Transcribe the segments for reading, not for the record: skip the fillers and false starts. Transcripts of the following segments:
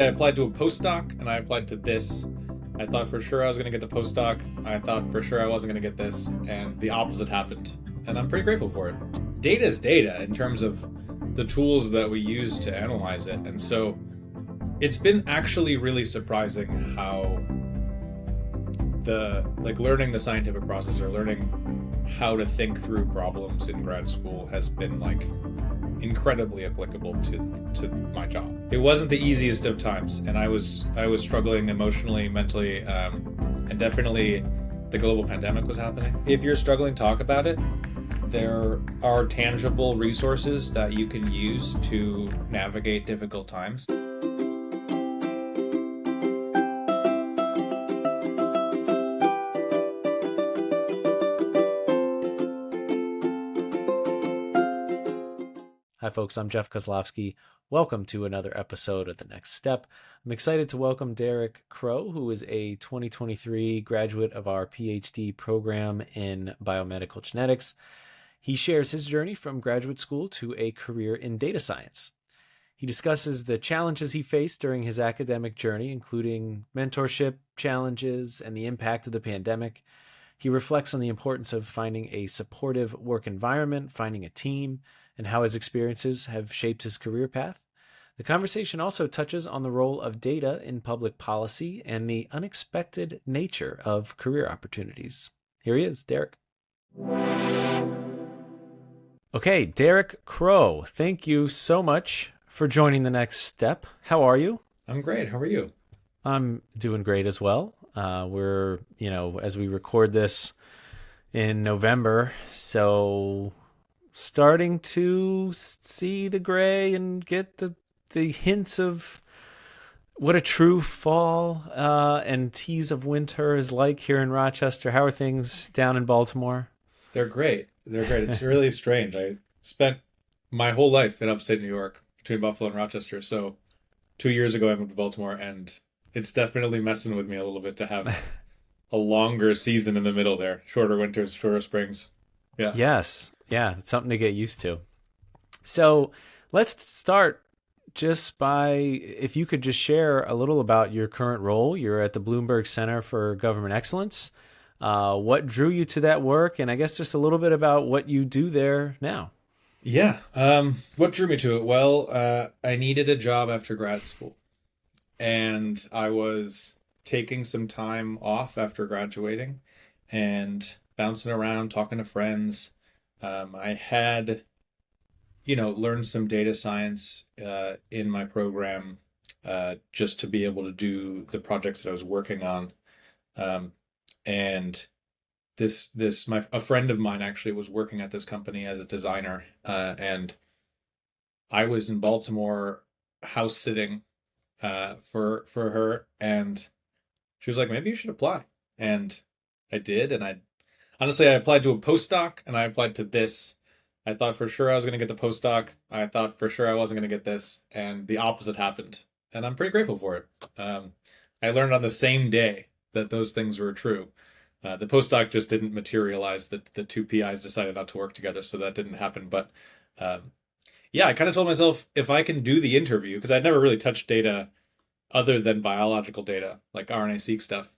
I applied to a postdoc and I applied to this. I thought for sure I was going to get the postdoc. I thought for sure I wasn't going to get this, and the opposite happened. And I'm pretty grateful for it. Data is data in terms of the tools that we use to analyze it. And so it's been actually really surprising how learning the scientific process or learning how to think through problems in grad school has been incredibly applicable to my job. It wasn't the easiest of times, and I was struggling emotionally, mentally, and definitely the global pandemic was happening. If you're struggling, talk about it. There are tangible resources that you can use to navigate difficult times. Hi, folks. I'm Jeff Kozlowski. Welcome to another episode of The Next Step. I'm excited to welcome Derek Crowe, who is a 2023 graduate of our PhD program in biomedical genetics. He shares his journey from graduate school to a career in data science. He discusses the challenges he faced during his academic journey, including mentorship challenges and the impact of the pandemic. He reflects on the importance of finding a supportive work environment, finding a team, and how his experiences have shaped his career path. The conversation also touches on the role of data in public policy and the unexpected nature of career opportunities. Here he is, Derek. Okay, Derek Crowe, thank you so much for joining The Next Step. How are you? I'm great. How are you? I'm doing great as well. We're, as we record this in November, so starting to see the gray and get the hints of what a true fall and tease of winter is like here in Rochester. How are things down in Baltimore? They're great. It's really strange. I spent my whole life in upstate New York between Buffalo and Rochester. So 2 years ago I moved to Baltimore, and it's definitely messing with me a little bit to have a longer season in the middle there. Shorter winters, shorter springs. Yeah. Yes. Yeah. It's something to get used to. So let's start just by, if you could just share a little about your current role. You're at the Bloomberg Center for Government Excellence. What drew you to that work? And I guess just a little bit about what you do there now. Yeah. What drew me to it? Well, I needed a job after grad school, and I was taking some time off after graduating and bouncing around, talking to friends. I had, learned some data science in my program just to be able to do the projects that I was working on. And a friend of mine actually was working at this company as a designer, and I was in Baltimore house sitting for her, and she was like, maybe you should apply. And I did, and I applied to a postdoc and I applied to this. I thought for sure I was going to get the postdoc. I thought for sure I wasn't going to get this, and the opposite happened. And I'm pretty grateful for it. I learned on the same day that those things were true. The postdoc just didn't materialize. The two PIs decided not to work together, so that didn't happen. But yeah, I kind of told myself, if I can do the interview, because I'd never really touched data other than biological data, like RNA-seq stuff.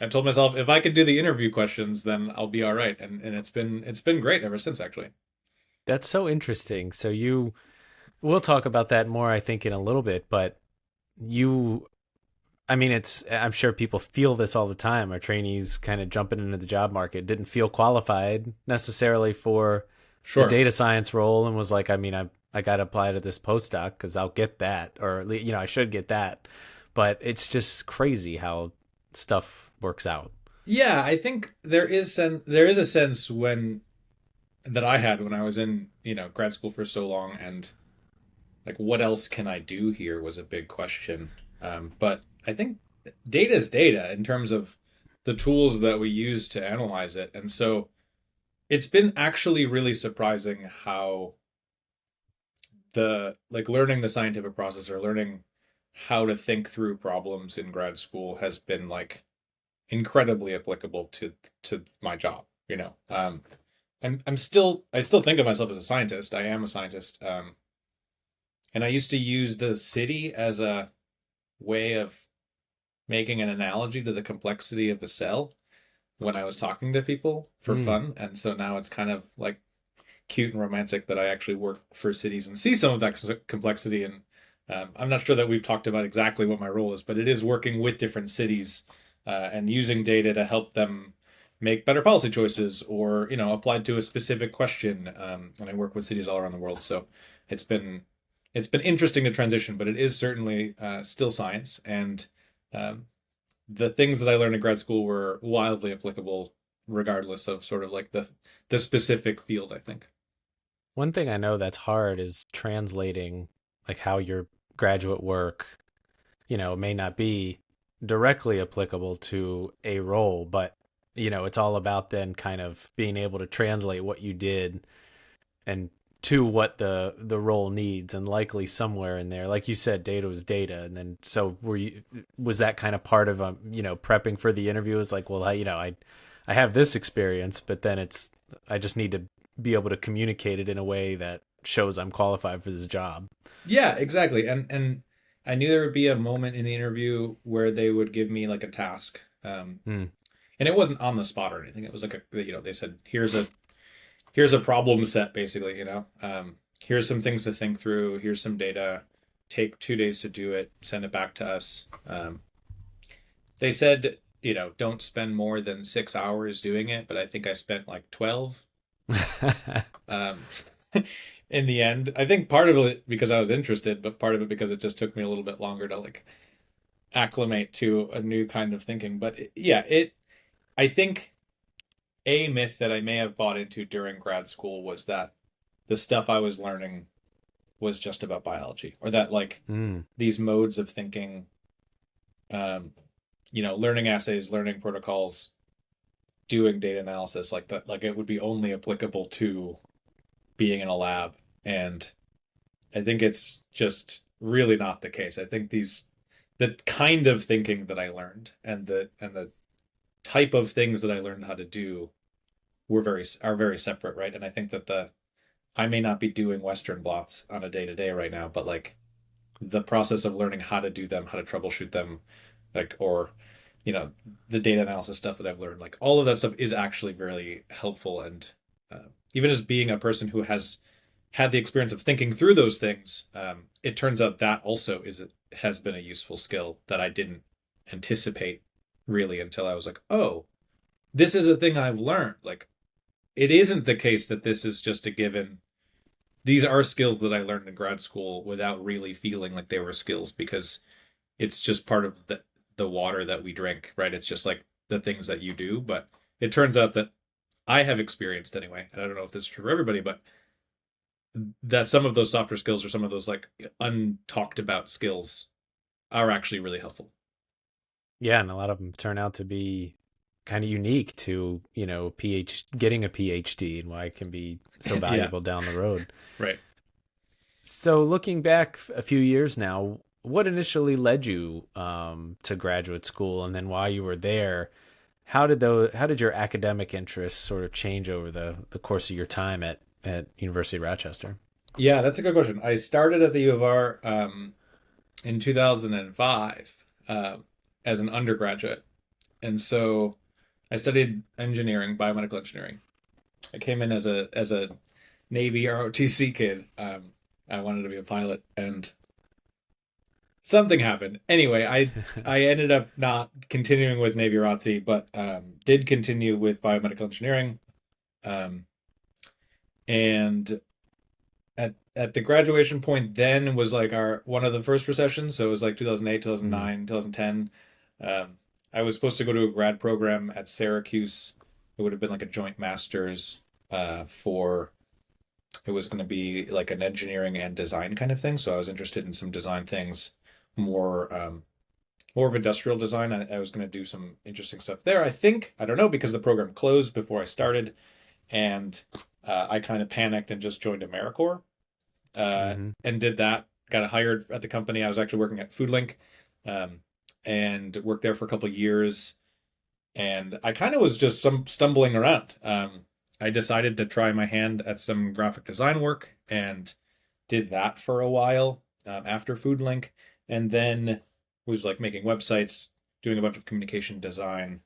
I told myself, if I could do the interview questions, then I'll be all right. And it's been great ever since, actually. That's so interesting. So we'll talk about that more, I think, in a little bit, but I'm sure people feel this all the time. Our trainees kind of jumping into the job market didn't feel qualified necessarily for the data science role, and was like, I got to apply to this postdoc because I'll get that, or, I should get that. But it's just crazy how stuff works out. Yeah, I think there is a sense that I had when I was in, grad school for so long, and what else can I do here was a big question. But I think data is data in terms of the tools that we use to analyze it. And so it's been actually really surprising how learning the scientific process or learning how to think through problems in grad school has been incredibly applicable to my job. I still think of myself as a scientist. I am a scientist. And I used to use the city as a way of making an analogy to the complexity of a cell when I was talking to people for Mm. fun. And so now it's kind of like cute and romantic that I actually work for cities and see some of that complexity. And I'm not sure that we've talked about exactly what my role is, but it is working with different cities and using data to help them make better policy choices or applied to a specific question. And I work with cities all around the world, so it's been it's been interesting to transition, but it is certainly still science, and um, the things that I learned in grad school were wildly applicable regardless of sort of like the specific field, I think. One thing I know that's hard is translating like how your graduate work, may not be directly applicable to a role, but it's all about then kind of being able to translate what you did and to what the role needs, and likely somewhere in there, like you said, data was data. And then so was that kind of part of prepping for the interview? Is like, well, I have this experience, but then I just need to be able to communicate it in a way that shows I'm qualified for this job. Yeah, exactly. And I knew there would be a moment in the interview where they would give me like a task. Hmm. And it wasn't on the spot or anything. It was like they said, here's a problem set, basically, here's some things to think through, here's some data, take 2 days to do it, send it back to us. They said, don't spend more than 6 hours doing it, but I think I spent like 12. Um, in the end, I think part of it because I was interested, but part of it because it just took me a little bit longer to like acclimate to a new kind of thinking. But yeah, I think a myth that I may have bought into during grad school was that the stuff I was learning was just about biology, or that like Mm. these modes of thinking, um, learning assays, learning protocols, doing data analysis, like that, like it would be only applicable to being in a lab. And I think it's just really not the case. I think the kind of thinking that I learned and the type of things that I learned how to do are very separate, right? And I think that the I may not be doing Western blots on a day to day right now, but like the process of learning how to do them, how to troubleshoot them, like or you know the data analysis stuff that I've learned, like all of that stuff is actually very helpful. And even as being a person who has had the experience of thinking through those things, it turns out that also has been a useful skill that I didn't anticipate really until I was like, oh, this is a thing I've learned. Like it isn't the case that this is just a given. These are skills that I learned in grad school without really feeling like they were skills, because it's just part of the water that we drink, right? It's just like the things that you do. But it turns out that I have experienced anyway, and I don't know if this is true for everybody, but that some of those softer skills or some of those like untalked about skills are actually really helpful. Yeah, and a lot of them turn out to be kind of unique to, getting a PhD, and why it can be so Yeah, valuable down the road. right. So looking back a few years now, what initially led you to graduate school, and then while you were there, how did your academic interests sort of change over the course of your time at University of Rochester? Yeah, that's a good question. I started at the U of R in 2005 as an undergraduate. And so I studied engineering, biomedical engineering. I came in as a Navy ROTC kid. I wanted to be a pilot, and something happened. Anyway, I ended up not continuing with Navy ROTC, but did continue with biomedical engineering. Um, and at the graduation point then was like our one of the first recessions, so it was like 2008, Mm. 2009, 2010. I was supposed to go to a grad program at Syracuse. It would have been like a joint master's for it was going to be like an engineering and design kind of thing, so I was interested in some design things, more more of industrial design. I was going to do some interesting stuff there, I think. I don't know, because the program closed before I started, and I kind of panicked and just joined AmeriCorps Hmm. and did that. Got hired at the company. I was actually working at FoodLink, um, and worked there for a couple of years. And I kind of was just some stumbling around. I decided to try my hand at some graphic design work and did that for a while after FoodLink, and then was like making websites, doing a bunch of communication design,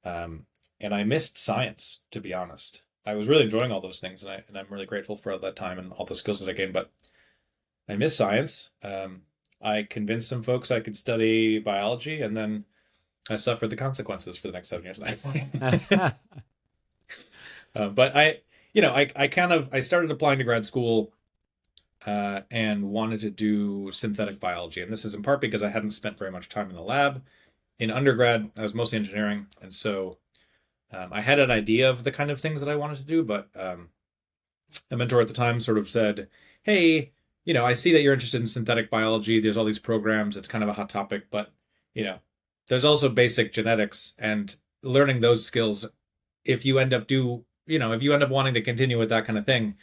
and I missed science, to be honest. I was really enjoying all those things, and I'm really grateful for that time and all the skills that I gained. But I missed science. I convinced some folks I could study biology, and then I suffered the consequences for the next 7 years. But I started applying to grad school and wanted to do synthetic biology. And this is in part because I hadn't spent very much time in the lab. In undergrad, I was mostly engineering. And so I had an idea of the kind of things that I wanted to do, but a mentor at the time sort of said, hey, I see that you're interested in synthetic biology. There's all these programs. It's kind of a hot topic, but, there's also basic genetics, and learning those skills. If you end up wanting to continue with that kind of thing,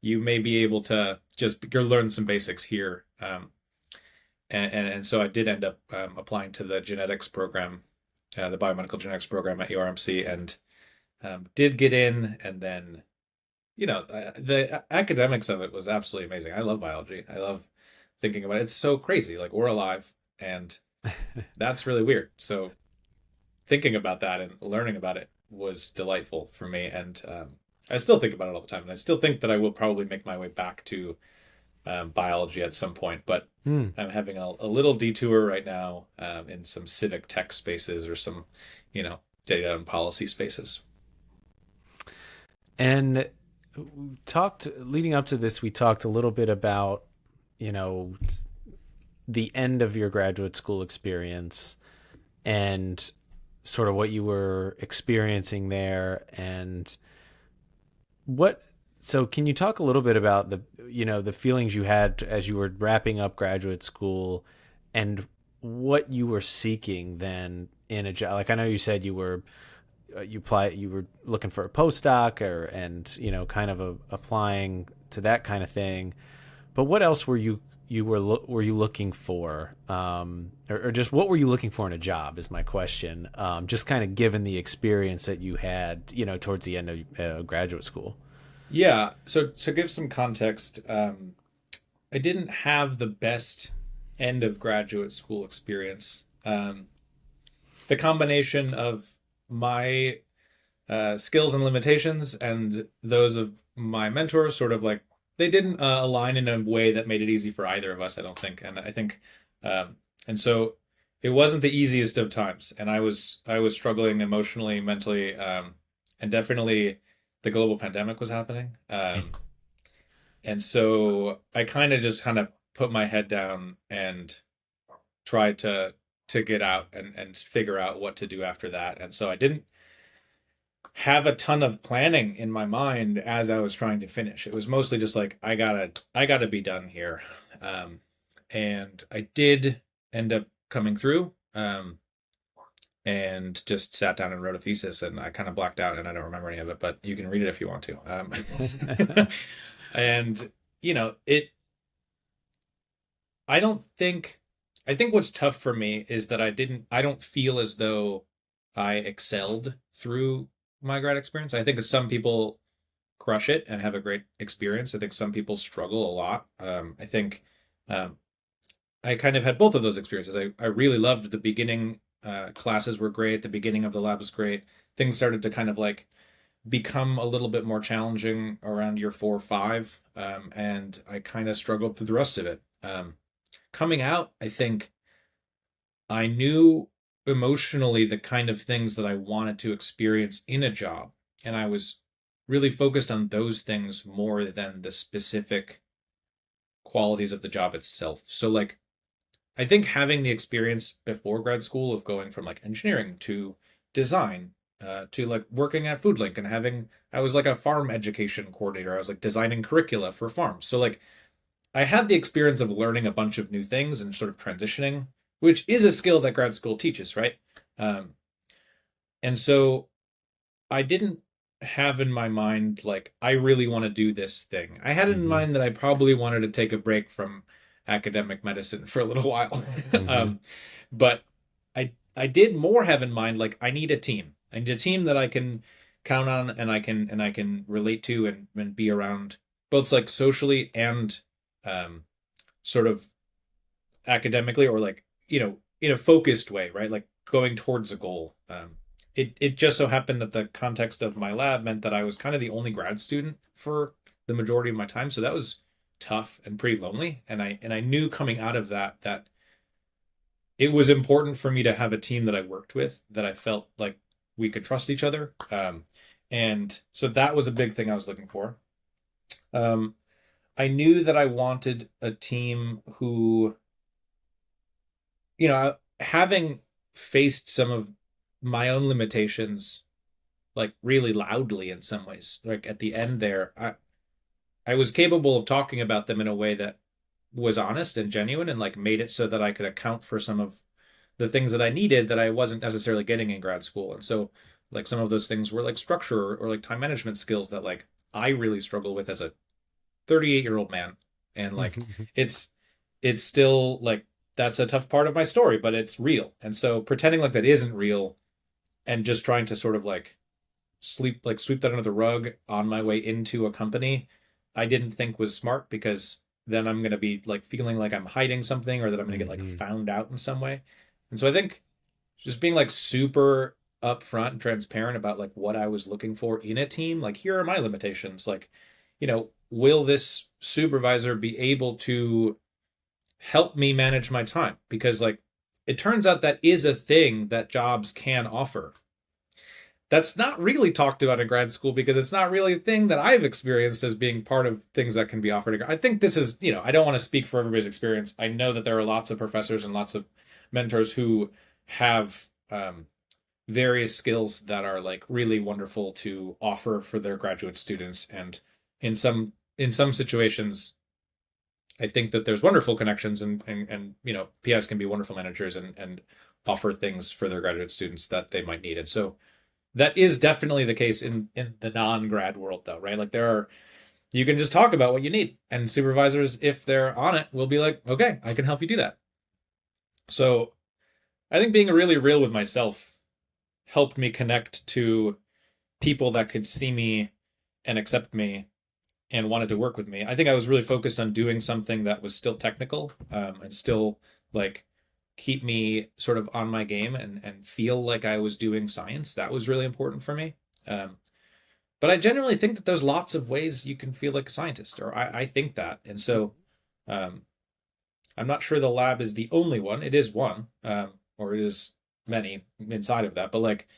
you may be able to just learn some basics here. And so I did end up applying to the genetics program, the biomedical genetics program at URMC, and did get in. And then, the academics of it was absolutely amazing. I love biology. I love thinking about it. It's so crazy. Like, we're alive, and that's really weird. So thinking about that and learning about it was delightful for me. And I still think about it all the time. And I still think that I will probably make my way back to biology at some point. But I'm having a little detour right now in some civic tech spaces or some, data and policy spaces. And leading up to this, we talked a little bit about, the end of your graduate school experience and sort of what you were experiencing there. And so can you talk a little bit about the feelings you had as you were wrapping up graduate school and what you were seeking then in a job? Like, I know you said you were looking for a postdoc kind of applying to that kind of thing, but what else were you looking for, or just what were you looking for in a job is my question, just kind of given the experience that you had towards the end of graduate school. Yeah, so to give some context, I didn't have the best end of graduate school experience. The combination of my skills and limitations and those of my mentors sort of like they didn't align in a way that made it easy for either of us, I don't think. And I think and so it wasn't the easiest of times, and I was struggling emotionally, mentally, and definitely the global pandemic was happening, and so I kind of put my head down and tried to get out and figure out what to do after that. And so I didn't have a ton of planning in my mind as I was trying to finish. It was mostly just like, I gotta be done here. And I did end up coming through, and just sat down and wrote a thesis, and I kind of blacked out and I don't remember any of it, but you can read it if you want to. And I think what's tough for me is that I don't feel as though I excelled through my grad experience. I think some people crush it and have a great experience. I think some people struggle a lot. I think I kind of had both of those experiences. I really loved the beginning. Classes were great. The beginning of the lab was great. Things started to kind of like become a little bit more challenging around year 4 or 5. And I kind of struggled through the rest of it. Coming out, I think I knew emotionally the kind of things that I wanted to experience in a job. And I was really focused on those things more than the specific qualities of the job itself. So like, I think having the experience before grad school of going from like engineering to design, to like working at FoodLink and I was like a farm education coordinator. I was like designing curricula for farms. So like I had the experience of learning a bunch of new things and sort of transitioning, which is a skill that grad school teaches, right? And so I didn't have in my mind, like, I really want to do this thing. I had in mind that I probably wanted to take a break from academic medicine for a little while. But I did more have in mind, like, I need a team. I need a team that I can count on and I can relate to and be around, both like socially and sort of academically, or like, in a focused way, right? Like going towards a goal. It just so happened that the context of my lab meant that I was kind of the only grad student for the majority of my time, so that was tough and pretty lonely. And I knew coming out of that it was important for me to have a team that I worked with, that I felt like we could trust each other. And so that was a big thing I was looking for. Um, I knew that I wanted a team who, having faced some of my own limitations, like really loudly in some ways, like at the end there, I was capable of talking about them in a way that was honest and genuine, and like made it so that I could account for some of the things that I needed that I wasn't necessarily getting in grad school. And so like some of those things were like structure or like time management skills that like I really struggle with as a 38-year-old man. And like it's still like that's a tough part of my story, but it's real. And so pretending like that isn't real and just trying to sort of like sweep that under the rug on my way into a company, I didn't think was smart, because then I'm going to be like feeling like I'm hiding something, or that I'm going to get like found out in some way. And so I think just being like super upfront and transparent about like what I was looking for in a team, like here are my limitations, like, will this supervisor be able to help me manage my time? Because like it turns out that is a thing that jobs can offer. That's not really talked about in grad school, because it's not really a thing that I've experienced as being part of things that can be offered. I think this is, I don't want to speak for everybody's experience. I know that there are lots of professors and lots of mentors who have various skills that are like really wonderful to offer for their graduate students. And in some situations, I think that there's wonderful connections, and PS can be wonderful managers and offer things for their graduate students that they might need. And so that is definitely the case in the non-grad world, though, right? Like you can just talk about what you need, and supervisors, if they're on it, will be like, okay, I can help you do that. So I think being really real with myself helped me connect to people that could see me and accept me and wanted to work with me. I think I was really focused on doing something that was still technical, and still like keep me sort of on my game and feel like I was doing science. That was really important for me. But I generally think that there's lots of ways you can feel like a scientist, or I think that. And so I'm not sure the lab is the only one. It is one, or it is many inside of that. But like,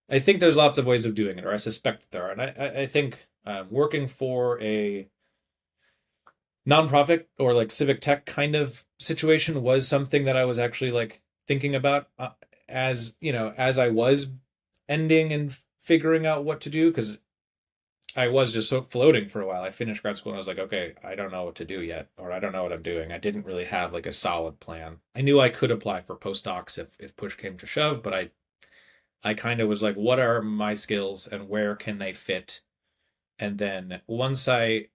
I think there's lots of ways of doing it, or I suspect that there are. And I think working for a nonprofit or like civic tech kind of situation was something that I was actually like thinking about, as I was ending and figuring out what to do, because I was just so floating for a while. I finished grad school and I was like, okay, I don't know what to do yet, or I don't know what I'm doing. I didn't really have like a solid plan. I knew I could apply for postdocs if push came to shove, but I kind of was like, what are my skills and where can they fit? And then once I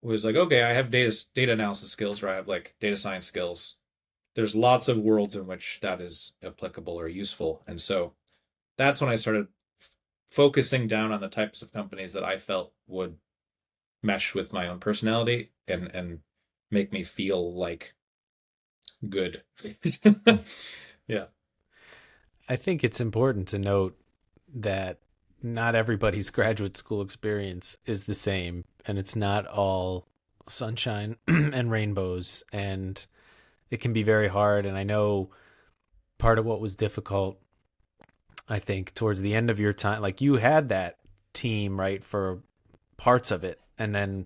was like, okay, I have data analysis skills, or I have like data science skills, there's lots of worlds in which that is applicable or useful. And so that's when I started focusing down on the types of companies that I felt would mesh with my own personality and make me feel like good. Yeah. I think it's important to note that not everybody's graduate school experience is the same, and it's not all sunshine and rainbows, and it can be very hard. And I know part of what was difficult, I think, towards the end of your time, like you had that team, right, for parts of it, and then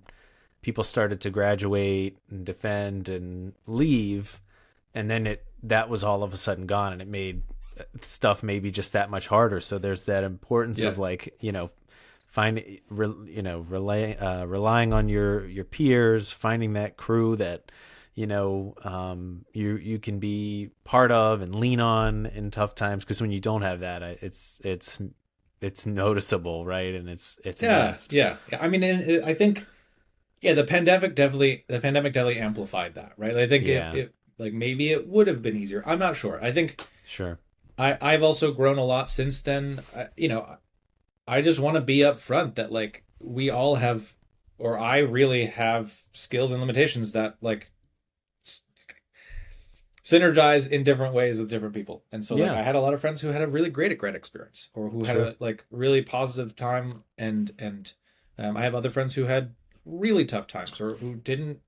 people started to graduate and defend and leave, and then that was all of a sudden gone, and it made stuff maybe just that much harder. So there's that importance of like, relying on your peers, finding that crew that you can be part of and lean on in tough times, because when you don't have that, it's noticeable, right? And it's missed. Yeah. I mean, I think the pandemic definitely amplified that, right? I think it like maybe it would have been easier. I'm not sure. I think sure. I've also grown a lot since then. I just want to be upfront that like we all have, or I really have skills and limitations that like synergize in different ways with different people. And so like Yeah, I had a lot of friends who had a really great grad experience or who had sure. a like really positive time, and I have other friends who had really tough times or who didn't,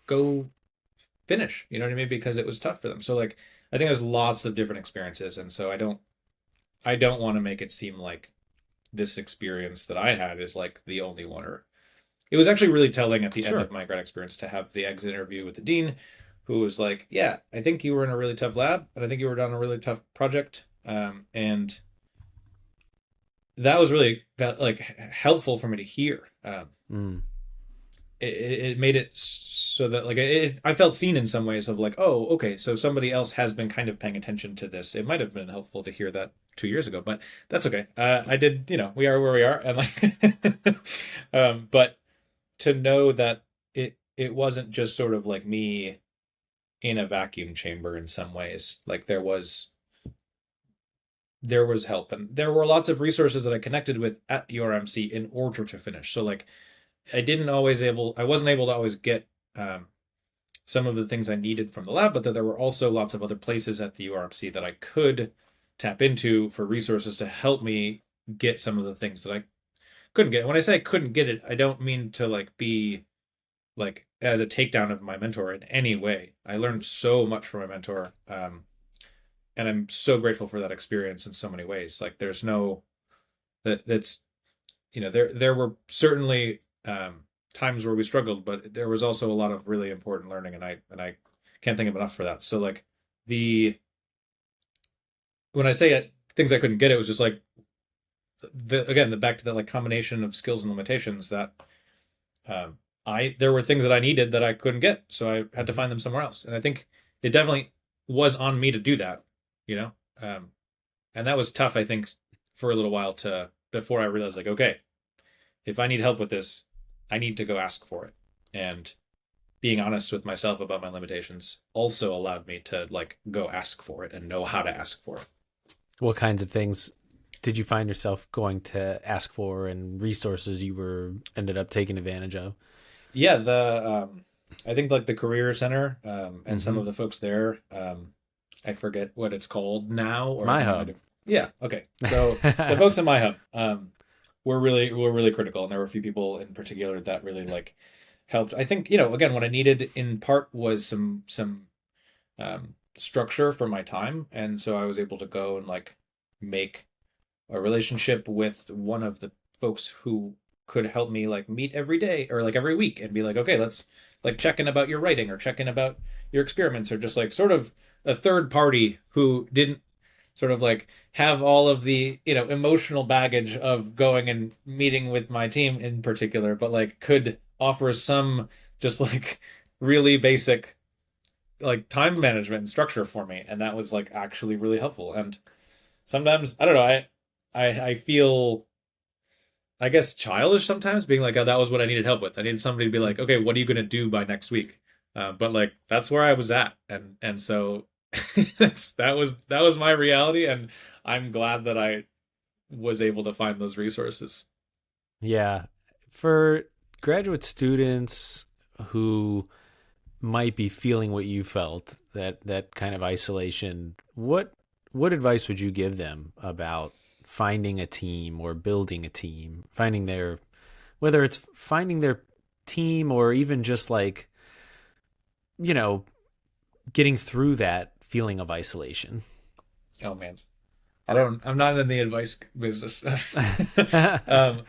go finish, you know what I mean, because it was tough for them. So like I think there's lots of different experiences, and so I don't want to make it seem like this experience that I had is like the only one. Or it was actually really telling at the end Sure. of my grad experience to have the exit interview with the dean, who was like, "Yeah, I think you were in a really tough lab, and I think you were on a really tough project." And that was really like helpful for me to hear. Mm. It made it so that like I felt seen in some ways of like, oh, okay, so somebody else has been kind of paying attention to this. It might have been helpful to hear that 2 years ago, but that's okay. I did, we are where we are, and like, but to know that it wasn't just sort of like me in a vacuum chamber in some ways. Like there was help, and there were lots of resources that I connected with at URMC in order to finish. So like I wasn't able to always get some of the things I needed from the lab, but that there were also lots of other places at the URMC that I could tap into for resources to help me get some of the things that I couldn't get. When I say I couldn't get it, I don't mean to like be like as a takedown of my mentor in any way. I learned so much from my mentor, and I'm so grateful for that experience in so many ways. Like there's no that's there were certainly times where we struggled, but there was also a lot of really important learning, and I can't think of enough for that. So like the when I say things I couldn't get, it was just like the back to that like combination of skills and limitations that I there were things that I needed that I couldn't get, so I had to Mhm. find them somewhere else. And I think it definitely was on me to do that, you know, um, and that was tough. I think for a little while to before I realized like, okay, if I need help with this, I need to go ask for it. And being honest with myself about my limitations also allowed me to like go ask for it and know how to ask for it. What kinds of things did you find yourself going to ask for, and resources you were ended up taking advantage of? Yeah, the I think like the career center, and some Mm-hmm. of the folks there, I forget what it's called now, or I My think it might hub. have. Yeah, okay. So the folks in my hub, were really critical, and there were a few people in particular that really like helped. I think again what I needed in part was some structure for my time, and so I was able to go and like make a relationship with one of the folks who could help me like meet every day or like every week and be like, okay, let's like check in about your writing or check in about your experiments, or just like sort of a third party who didn't sort of like have all of the emotional baggage of going and meeting with my team in particular, but like could offer some just like really basic like time management and structure for me, and that was like actually really helpful. And sometimes I don't know, I feel I guess childish sometimes being like, oh, that was what I needed help with. I needed somebody to be like, okay, what are you going to do by next week? But like that's where I was at, and so that was my reality, and I'm glad that I was able to find those resources. Yeah. For graduate students who might be feeling what you felt, that kind of isolation, what advice would you give them about finding a team or building a team, finding their, whether it's finding their team or even just like, you know, getting through that feeling of isolation? Oh man, I'm not in the advice business. um,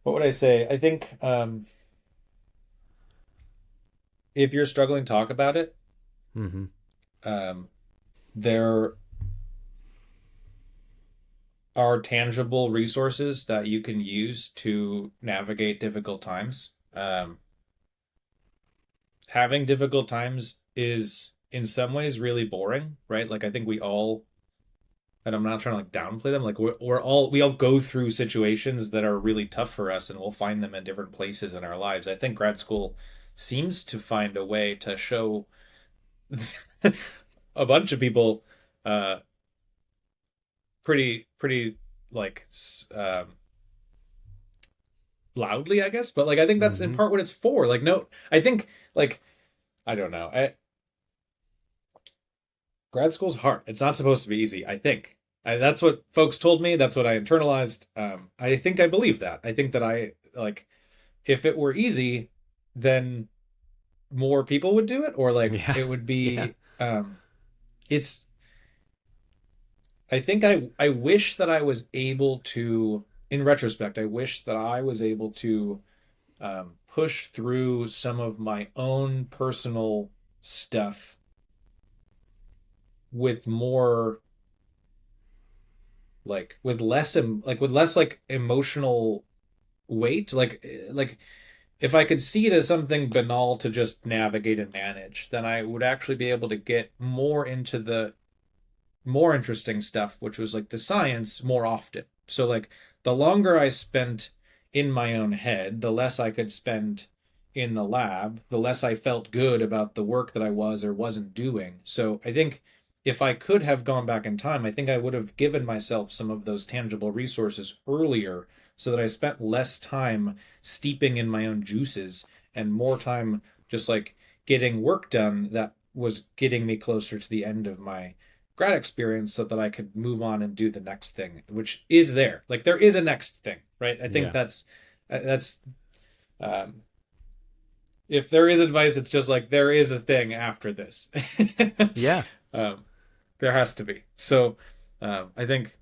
what would I say? I think if you're struggling, talk about it. Mm-hmm. Um, there are tangible resources that you can use to navigate difficult times. Having difficult times is in some ways really boring, right? Like I think we all, and I'm not trying to like downplay them. Like we all go through situations that are really tough for us, and we'll find them in different places in our lives. I think grad school seems to find a way to show a bunch of people uh pretty like loudly, I guess. But like I think that's in Mm-hmm. part what it's for. Like no, I think like I don't know. grad school's hard. It's not supposed to be easy, I think. That's what folks told me. That's what I internalized. I think I believe that. I think that I like if it were easy, then more people would do it, or like Yeah. it would Yeah. be. It's. I think I wish that I was able to. In retrospect, I wish that I was able to push through some of my own personal stuff with more like with less like emotional weight like if I could see it as something banal to just navigate and manage, then I would actually be able to get more into the more interesting stuff, which was like the science more often. So like the longer I spent in my own head, the less I could spend in the lab, the less I felt good about the work that I was or wasn't doing. So I think if I could have gone back in time, I think I would have given myself some of those tangible resources earlier so that I spent less time steeping in my own juices and more time just like getting work done that was getting me closer to the end of my grad experience so that I could move on and do the next thing, which is there. Like there is a next thing, right? I think Yeah. that's um, if there is advice, it's just like there is a thing after this. Yeah. um, there has to be. So I think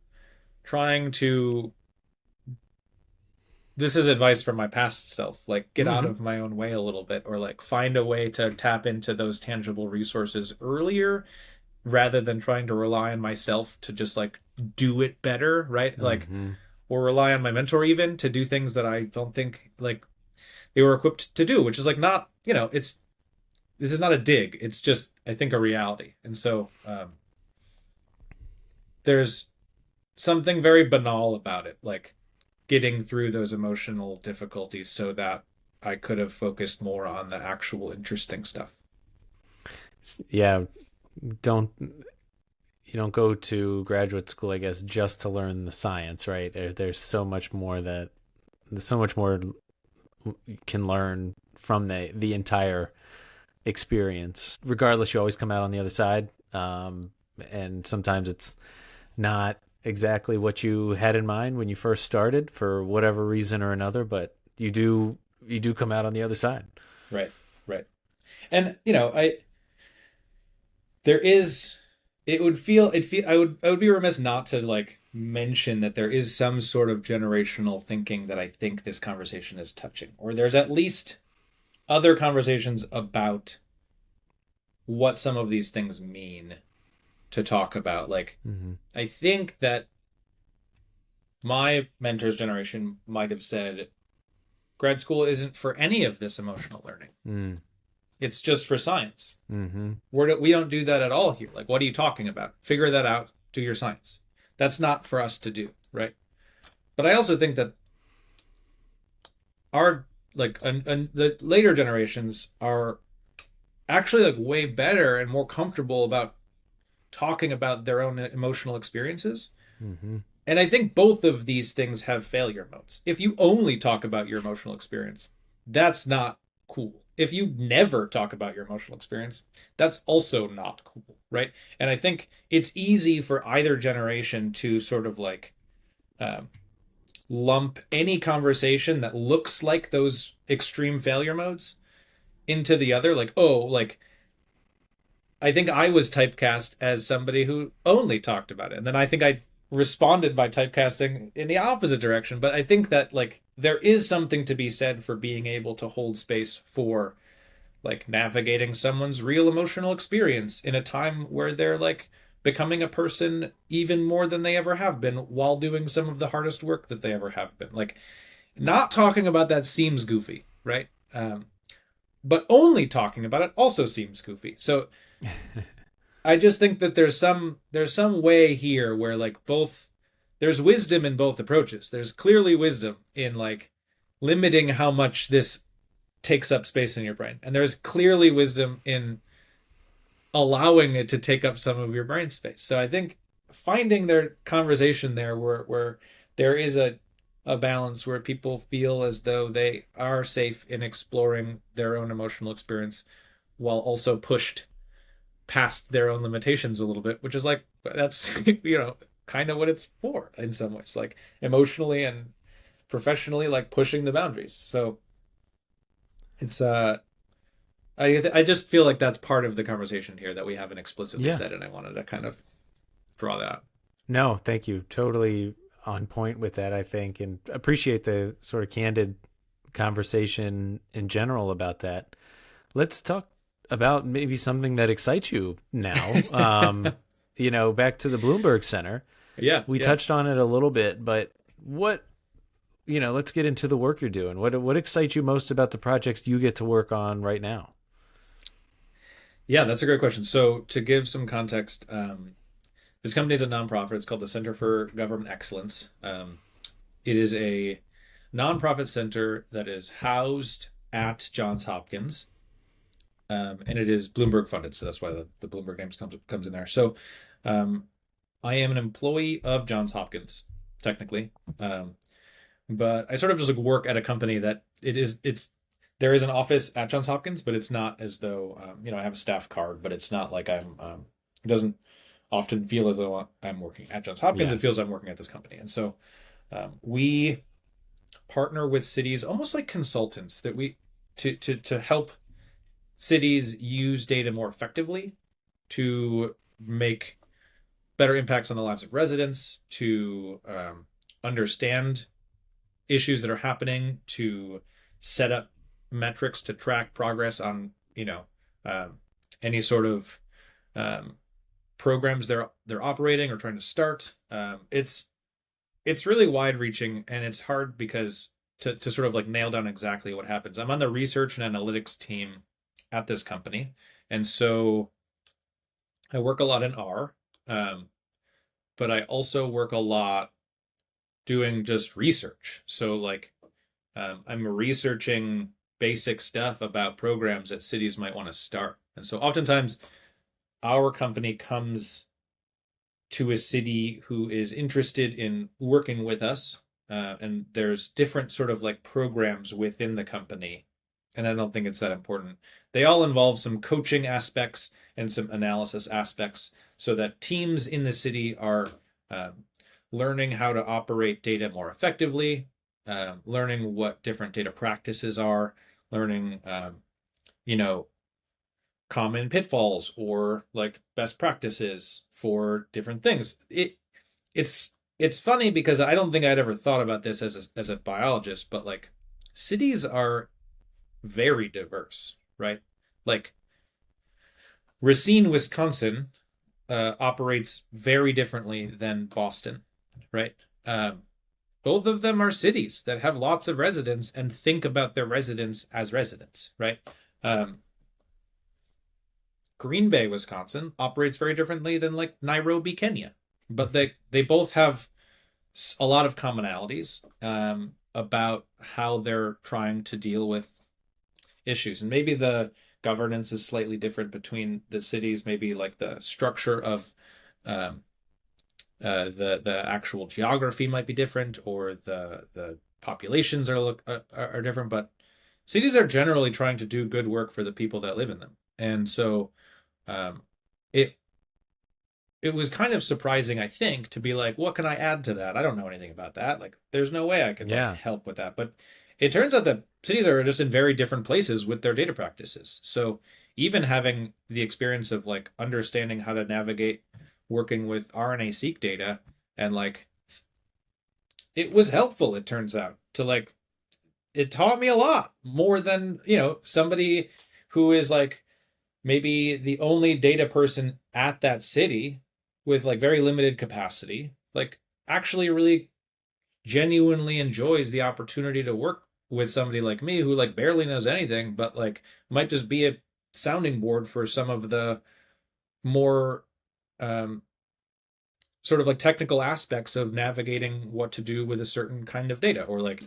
trying to this is advice from my past self, like get out Hmm. of my own way a little bit, or like find a way to tap into those tangible resources earlier rather than trying to rely on myself to just like do it better, right? Like, Hmm. or rely on my mentor even to do things that I don't think like they were equipped to do, which is like not, it's this is not a dig. It's just I think a reality. And so there's something very banal about it, like getting through those emotional difficulties so that I could have focused more on the actual interesting stuff. Yeah. Don't you don't go to graduate school, I guess, just to learn the science, right? There's so much more that there's so much more you can learn from the entire experience. Regardless, you always come out on the other side, and sometimes it's not exactly what you had in mind when you first started for whatever reason or another, but you do come out on the other side. Right, right. And I there is I would be remiss not to like mention that there is some sort of generational thinking that I think this conversation is touching, or there's at least other conversations about what some of these things mean to talk about. Like Mm-hmm. I think that my mentor's generation might have said grad school isn't for any of this emotional learning. Mm. It's just for science. Mm-hmm. We don't do that at all here. Like, what are you talking about? Figure that out. Do your science. That's not for us to do, right? But I also think that our the later generations are actually like way better and more comfortable about talking about their own emotional experiences. Mm-hmm. And I think both of these things have failure modes. If you only talk about your emotional experience, that's not cool. If you never talk about your emotional experience, that's also not cool, right? And I think it's easy for either generation to sort of like um, lump any conversation that looks like those extreme failure modes into the other. Like, oh, like I think I was typecast as somebody who only talked about it. And then I think I responded by typecasting in the opposite direction. But I think that like there is something to be said for being able to hold space for like navigating someone's real emotional experience in a time where they're like becoming a person even more than they ever have been while doing some of the hardest work that they ever have been. Like not talking about that seems goofy, right? But only talking about it also seems goofy. So I just think that there's some way here where like both there's wisdom in both approaches. There's clearly wisdom in like limiting how much this takes up space in your brain. And there's clearly wisdom in allowing it to take up some of your brain space. So I think finding their conversation there where there is a balance where people feel as though they are safe in exploring their own emotional experience while also pushed past their own limitations a little bit, which is like that's kind of what it's for in some ways, like emotionally and professionally, like pushing the boundaries. So it's I just feel like that's part of the conversation here that we haven't explicitly Yeah. said, and I wanted to kind of draw that out. No, thank you. Totally on point with that, I think, and appreciate the sort of candid conversation in general about that. Let's talk about maybe something that excites you now. Back to the Bloomberg Center. Yeah, We yeah. touched on it a little bit, but let's get into the work you're doing. What excites you most about the projects you get to work on right now? Yeah, that's a great question. So to give some context, this company is a nonprofit. It's called the Center for Government Excellence. It is a nonprofit center that is housed at Johns Hopkins, and it is Bloomberg funded. So that's why the Bloomberg names comes in there. So um, I am an employee of Johns Hopkins, technically, but I sort of just like work at a company that it's there is an office at Johns Hopkins, but it's not as though I have a staff card, but it's not like I'm. It doesn't often feel as though I'm working at Johns Hopkins. Yeah. It feels I'm working at this company, and so we partner with cities almost like consultants that we to help cities use data more effectively to make better impacts on the lives of residents, to understand issues that are happening, to set up metrics to track progress on um, any sort of um, programs they're operating or trying to start. It's really wide reaching, and it's hard because to sort of like nail down exactly what happens. I'm on the research and analytics team at this company, and so I work a lot in R, um, but I also work a lot doing just research. So like I'm researching basic stuff about programs that cities might want to start. And so oftentimes our company comes to a city who is interested in working with us. And there's different sort of like programs within the company. And I don't think it's that important. They all involve some coaching aspects and some analysis aspects so that teams in the city are um, learning how to operate data more effectively, learning what different data practices are, learning, you know, common pitfalls or like best practices for different things. It's funny because I don't think I'd ever thought about this as a biologist, but like cities are very diverse, right? Like Racine, Wisconsin, operates very differently than Boston, right? Both of them are cities that have lots of residents and think about their residents as residents, right? Um, Green Bay, Wisconsin operates very differently than like Nairobi, Kenya, but they both have a lot of commonalities about how they're trying to deal with issues, and maybe the governance is slightly different between the cities. Maybe like the structure of um, the actual geography might be different, or the populations are different. But cities are generally trying to do good work for the people that live in them, and so um, it it was kind of surprising, I think, to be like, what can I add to that? I don't know anything about that. Like, there's no way I could like Yeah. help with that. But it turns out that cities are just in very different places with their data practices. So even having the experience of like understanding how to navigate working with RNA-seq data and like it was helpful, it turns out, to like it taught me a lot more than, somebody who is like maybe the only data person at that city with like very limited capacity, like actually really genuinely enjoys the opportunity to work with somebody like me who like barely knows anything, but like might just be a sounding board for some of the more um, sort of like technical aspects of navigating what to do with a certain kind of data, or like,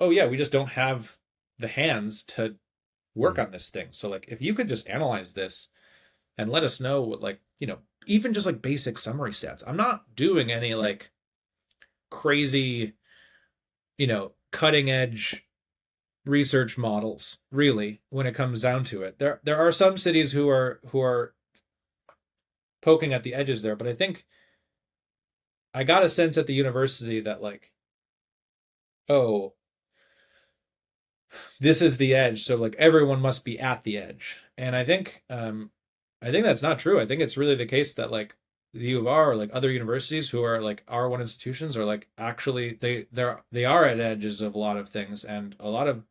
oh yeah, we just don't have the hands to work Mm. on this thing. So like if you could just analyze this and let us know what like, even just like basic summary stats. I'm not doing any like crazy, cutting edge research models really when it comes down to it. There are some cities who are poking at the edges there, but I think I got a sense at the university that like, oh, this is the edge, so like everyone must be at the edge. And I think that's not true. I think it's really the case that like the U of R or like other universities who are like R1 institutions are like actually they are at edges of a lot of things, and a lot of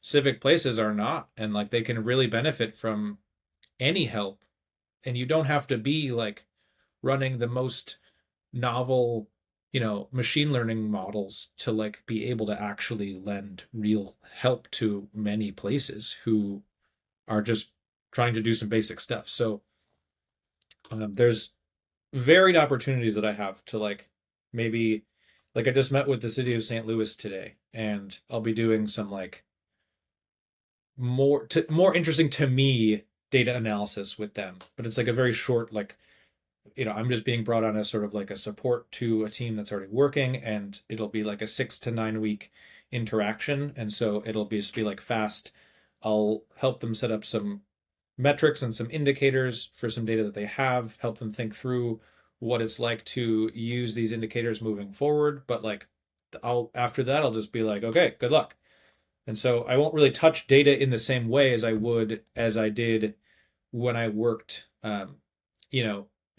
civic places are not, and like they can really benefit from any help, and you don't have to be like running the most novel, machine learning models to like be able to actually lend real help to many places who are just trying to do some basic stuff. So there's varied opportunities that I have to like maybe like I just met with the city of St. Louis today, and I'll be doing some like more interesting to me data analysis with them. But it's like a very short like I'm just being brought on as sort of like a support to a team that's already working, and it'll be like a 6 to 9 week interaction. And so it'll just be like fast. I'll help them set up some metrics and some indicators for some data that they have, help them think through what it's like to use these indicators moving forward. But like after that, I'll just be like, okay, good luck. And so I won't really touch data in the same way as I did when I worked,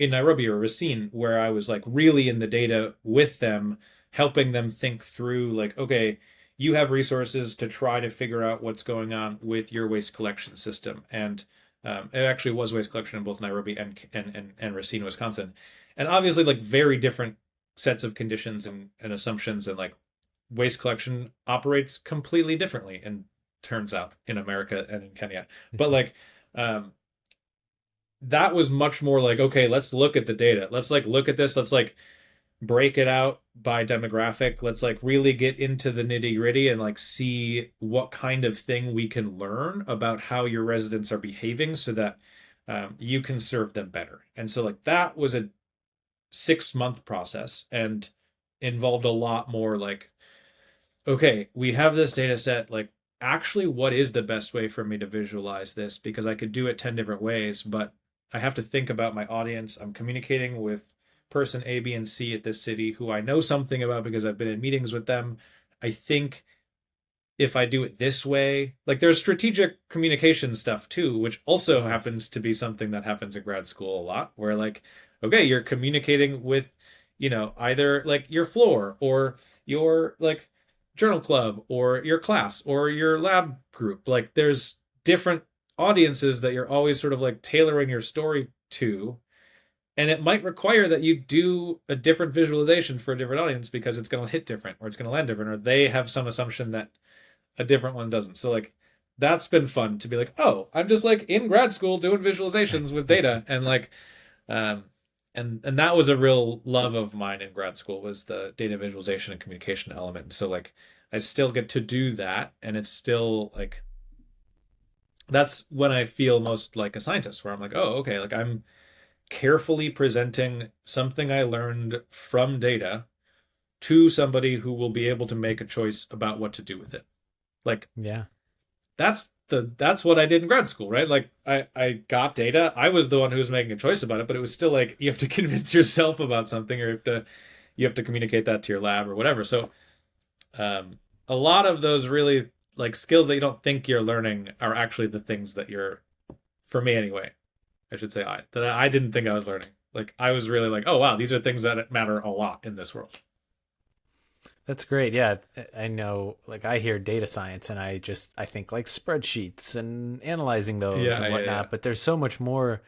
in Nairobi or Racine, where I was like really in the data with them, helping them think through like, okay, you have resources to try to figure out what's going on with your waste collection system. And it actually was waste collection in both Nairobi and Racine, Wisconsin. And obviously like very different sets of conditions and assumptions, and like waste collection operates completely differently, and turns out, in America and in Kenya. But like that was much more like, okay, let's look at the data. Let's like look at this. Let's like break it out by demographic. Let's like really get into the nitty gritty and like see what kind of thing we can learn about how your residents are behaving so that you can serve them better. And so like that was a 6 month process and involved a lot more like, okay, we have this data set, like actually what is the best way for me to visualize this? Because I could do it 10 different ways, but I have to think about my audience. I'm communicating with person A, B, and C at this city who I know something about because I've been in meetings with them. I think if I do it this way, like there's strategic communication stuff too, which also happens to be something that happens in grad school a lot, where like, okay, you're communicating with, either like your floor or your like journal club or your class or your lab group. Like there's different audiences that you're always sort of like tailoring your story to, and it might require that you do a different visualization for a different audience because it's going to hit different, or it's going to land different, or they have some assumption that a different one doesn't. So like that's been fun to be like, oh, I'm just like in grad school doing visualizations with data, and like and that was a real love of mine in grad school, was the data visualization and communication element. So like I still get to do that, and it's still like that's when I feel most like a scientist, where I'm like, oh, okay, like I'm carefully presenting something I learned from data to somebody who will be able to make a choice about what to do with it. Like, yeah, that's what I did in grad school, right? Like I got data. I was the one who was making a choice about it, but it was still like you have to convince yourself about something, or you have to communicate that to your lab or whatever. So a lot of those really like skills that you don't think you're learning are actually the things that you're, for me anyway, I should say that I didn't think I was learning. Like I was really like, oh wow, these are things that matter a lot in this world. that's great. Yeah, I know. Like I hear data science, and I think like spreadsheets and analyzing those and whatnot. Yeah. But there's so much more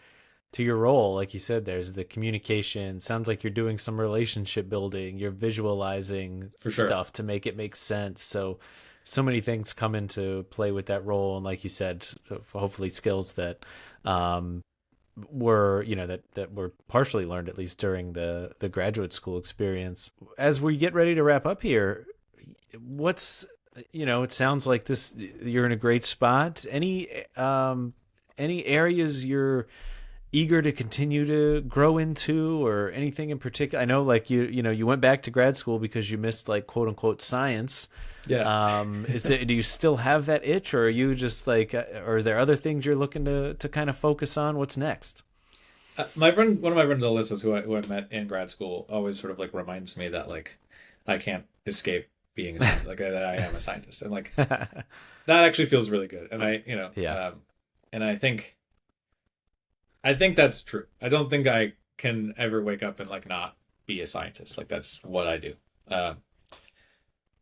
to your role. Like you said, there's the communication. Sounds like you're doing some relationship building. You're visualizing For sure. stuff to make it make sense. So many things come into play with that role, and like you said, hopefully skills that were that were partially learned, at least during the graduate school experience. As we get ready to wrap up here, what's it sounds like this, you're in a great spot. Any areas you're eager to continue to grow into, or anything in particular? I know like you went back to grad school because you missed like quote unquote science. Yeah. Do you still have that itch, or are you just like, are there other things you're looking to kind of focus on? What's next? one of my friends, Alyssa's, who I met in grad school, always sort of like reminds me that like I can't escape being a scientist, like that I am a scientist, and like that actually feels really good. And Yeah. and I think that's true. I don't think I can ever wake up and like not be a scientist. Like that's what I do. Um,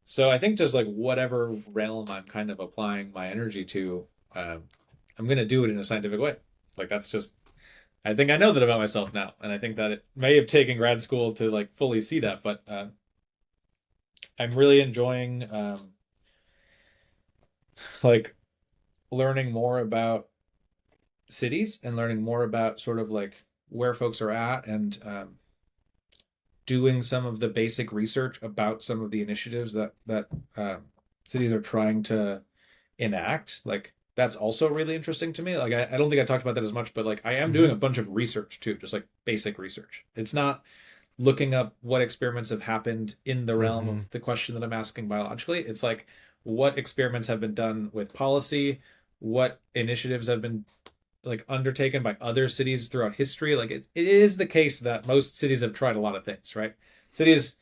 so I think just like whatever realm I'm kind of applying my energy to, um, I'm gonna do it in a scientific way. Like that's just I think I know that about myself now, and I think that it may have taken grad school to like fully see that, but I'm really enjoying like learning more about cities and learning more about sort of like where folks are at and doing some of the basic research about some of the initiatives that cities are trying to enact. Like that's also really interesting to me. Like I don't think I talked about that as much, but like I am doing Hmm. a bunch of research too, just like basic research. It's not looking up what experiments have happened in the realm Hmm. of the question that I'm asking biologically. It's like what experiments have been done with policy, what initiatives have been like undertaken by other cities throughout history. Like it is the case that most cities have tried a lot of things, right? Cities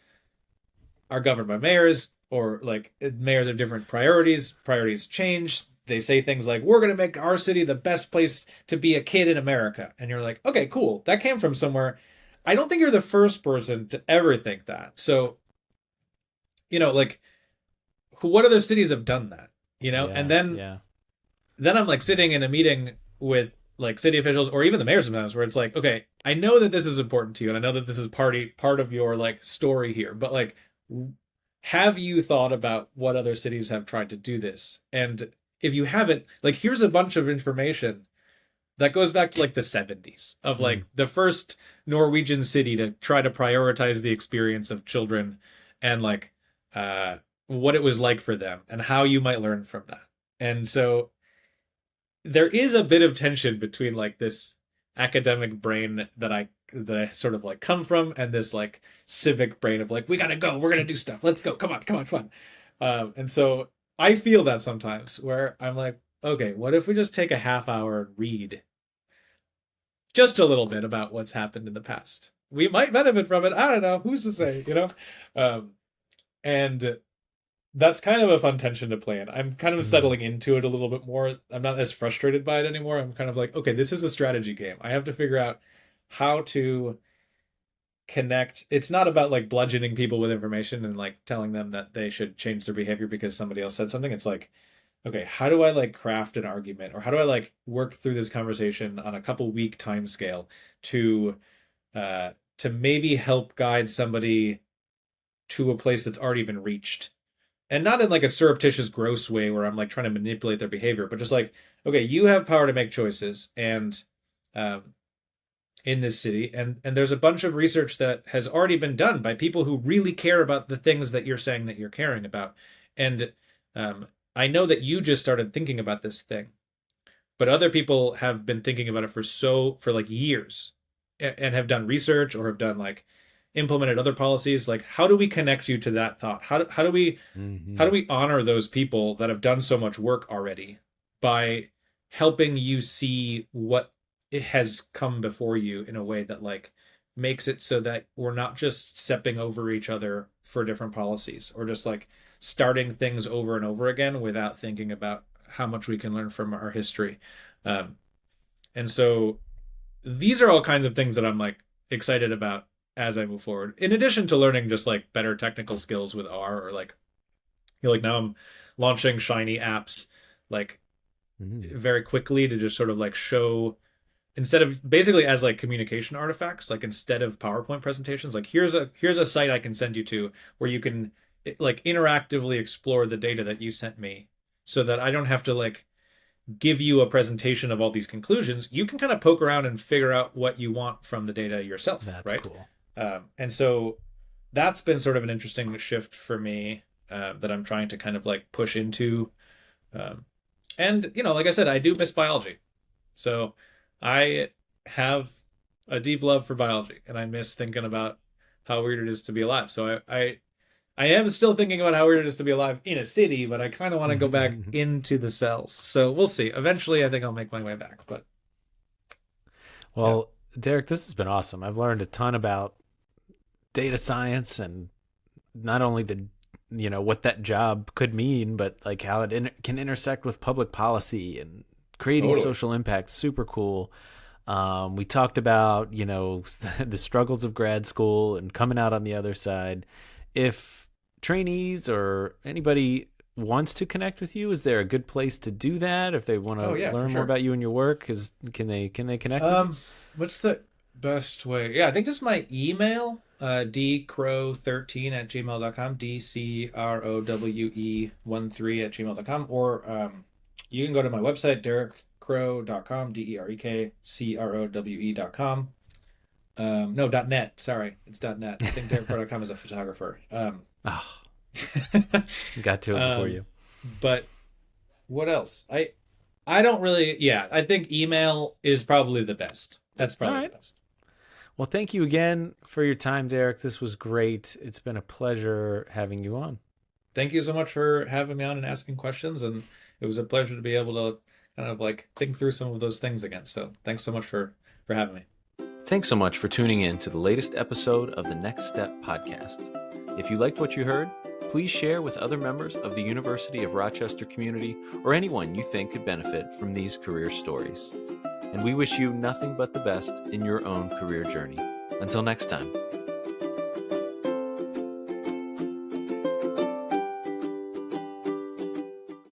are governed by mayors, or like mayors have different priorities. Priorities change. They say things like, we're going to make our city the best place to be a kid in America. And you're like, okay, cool. That came from somewhere. I don't think you're the first person to ever think that. So, like, what other cities have done that? And Yeah. then Yeah. I'm like sitting in a meeting with like city officials or even the mayor sometimes where it's like, okay, I know that this is important to you and I know that this is part of your like story here, but like have you thought about what other cities have tried to do this? And if you haven't, like here's a bunch of information that goes back to like the 70s of Mm. like the first Norwegian city to try to prioritize the experience of children and like uh what it was like for them and how you might learn from that. And so there is a bit of tension between like this academic brain that I sort of like come from and this like civic brain of like we gotta go, we're gonna do stuff, let's go, come on, come on, come on. And so I feel that sometimes where I'm like, okay, what if we just take a half hour and read just a little bit about what's happened in the past? We might benefit from it. I don't know. Who's to say? Um, and that's kind of a fun tension to play in. I'm kind of Mm. settling into it a little bit more. I'm not as frustrated by it anymore. I'm kind of like, okay, this is a strategy game. I have to figure out how to connect. It's not about like bludgeoning people with information and like telling them that they should change their behavior because somebody else said something. It's like, okay, how do I like craft an argument or how do I like work through this conversation on a couple week time scale to to maybe help guide somebody to a place that's already been reached, and not in like a surreptitious gross way where I'm like trying to manipulate their behavior, but just like, okay, you have power to make choices and um in this city, and there's a bunch of research that has already been done by people who really care about the things that you're saying that you're caring about. And um I know that you just started thinking about this thing, but other people have been thinking about it for like years and have done research or have done like implemented other policies. Like how do we connect you to that thought? How Hmm. do we honor those people that have done so much work already by helping you see what it has come before you in a way that like makes it so that we're not just stepping over each other for different policies or just like starting things over and over again without thinking about how much we can learn from our history. um, and so these are all kinds of things that I'm like excited about as I move forward, in addition to learning just like better technical skills with R, or like like now I'm launching Shiny apps like Mm. very quickly to just sort of like show, instead of basically as like communication artifacts, like instead of PowerPoint presentations, like here's a site I can send you to where you can like interactively explore the data that you sent me, so that I don't have to like give you a presentation of all these conclusions. You can kind of poke around and figure out what you want from the data yourself, That's right? cool. And so that's been sort of an interesting shift for me, that I'm trying to kind of like push into. Um, and like I said, I do miss biology. So I have a deep love for biology, and I miss thinking about how weird it is to be alive. So I am still thinking about how weird it is to be alive in a city, but I kind of want to go back into the cells. So we'll see. Eventually, I think I'll make my way back. But yeah, Well, Derek, this has been awesome. I've learned a ton about data science and not only what that job could mean, but like how it can intersect with public policy and creating Totally. social impact. Super cool. We talked about, the struggles of grad school and coming out on the other side. If trainees or anybody wants to connect with you, is there a good place to do that? If they want Oh to yeah, for learn more sure. about you and your work, can they connect with you? What's the best way? Yeah, I think just my email, dcrowe13 at gmail.com, DCROWE13 at gmail.com, or you can go to my website, derekcrowe.com, DEREKCROWE.com. No, .net. Sorry, it's .net. I think derekcrowe.com is a photographer. Oh, got to it before um, you. but what else? I don't really. Yeah, I think email is probably the best. That's All probably the right. best. Well, thank you again for your time, Derek. This was great. It's been a pleasure having you on. Thank you so much for having me on and asking questions. And it was a pleasure to be able to kind of like think through some of those things again. So thanks so much for having me. Thanks so much for tuning in to the latest episode of the Next Step podcast. If you liked what you heard, please share with other members of the University of Rochester community or anyone you think could benefit from these career stories. And we wish you nothing but the best in your own career journey. Until next time.